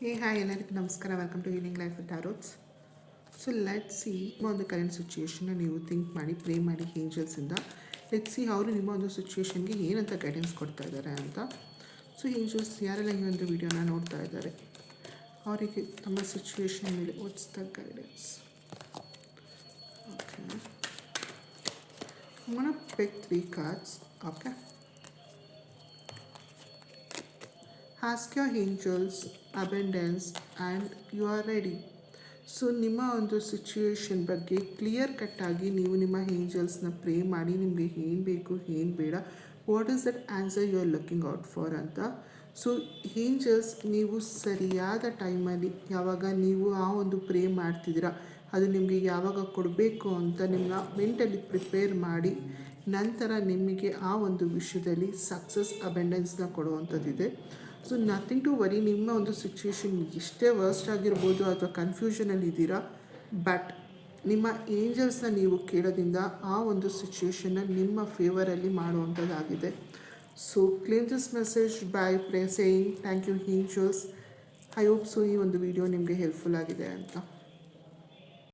Hey, hi, ಎಲ್ಲರಿಗೂ ನಮಸ್ಕಾರ. Welcome to healing life with ಆರೋಟ್ಸ್. ಸೊ ಲೆಟ್ ಸಿ ನಿಮ್ಮ ಒಂದು ಕರೆಂಟ್ ಸಿಚುವೇಶನ್ನ ನೀವು ಥಿಂಕ್ ಮಾಡಿ, ಪ್ರೇ ಮಾಡಿ ಏಂಜಲ್ಸಿಂದ. ಲೆಟ್ ಸಿ ಅವರು ನಿಮ್ಮ ಒಂದು ಸಿಚುವೇಶನ್ಗೆ ಏನಂತ ಗೈಡೆನ್ಸ್ ಕೊಡ್ತಾ ಇದ್ದಾರೆ ಅಂತ. ಸೊ ಏಂಜಲ್ಸ್ ಯಾರೆಲ್ಲ ಈ ಒಂದು ವಿಡಿಯೋನ ನೋಡ್ತಾ ಇದ್ದಾರೆ ಅವರಿಗೆ ತಮ್ಮ ಸಿಚುವೇಶನ್ ಮೇಲೆ what's the guidance. Okay, I'm gonna pick 3 cards. Okay. Ask your angels abundance and you are ready. So ನಿಮ್ಮ ಒಂದು ಸಿಚುವೇಶನ್ ಬಗ್ಗೆ ಕ್ಲಿಯರ್ ಕಟ್ಟಾಗಿ ನೀವು ನಿಮ್ಮ ಏಂಜಲ್ಸ್ನ ಪ್ರೇ ಮಾಡಿ, ನಿಮಗೆ ಏನು ಬೇಕು ಏನು ಬೇಡ, what is that answer you are looking out for ಅಂತ. ಸೊ ಏಂಜಲ್ಸ್ ನೀವು ಸರಿಯಾದ ಟೈಮಲ್ಲಿ ಯಾವಾಗ ನೀವು ಆ ಒಂದು ಪ್ರೇ ಮಾಡ್ತಿದ್ದೀರಾ ಅದು ನಿಮಗೆ ಯಾವಾಗ ಕೊಡಬೇಕು ಅಂತ ನಿಮ್ಮನ್ನ ಮೆಂಟಲಿ ಪ್ರಿಪೇರ್ ಮಾಡಿ, ನಂತರ ನಿಮಗೆ ಆ ಒಂದು ವಿಷಯದಲ್ಲಿ ಸಕ್ಸಸ್ ಅಬೆಂಡೆನ್ಸ್ನ ಕೊಡುವಂಥದ್ದಿದೆ. So nothing to worry. ನಿಮ್ಮ ಒಂದು ಸಿಚುವೇಶನ್ ಎಷ್ಟೇ ವರ್ಸ್ಟ್ ಆಗಿರ್ಬೋದು ಅಥವಾ ಕನ್ಫ್ಯೂಷನಲ್ಲಿ ಇದ್ದೀರಾ, ಬಟ್ ನಿಮ್ಮ ಏಂಜಲ್ಸ್ನ ನೀವು ಕೇಳೋದ್ರಿಂದ ಆ ಒಂದು ಸಿಚುವೇಶನ್ನ ನಿಮ್ಮ ಫೇವರಲ್ಲಿ ಮಾಡುವಂಥದ್ದಾಗಿದೆ. So claim this message by saying thank you angels. I hope so ಈ ಒಂದು ವಿಡಿಯೋ ನಿಮಗೆ ಹೆಲ್ಪ್ಫುಲ್ ಆಗಿದೆ ಅಂತ.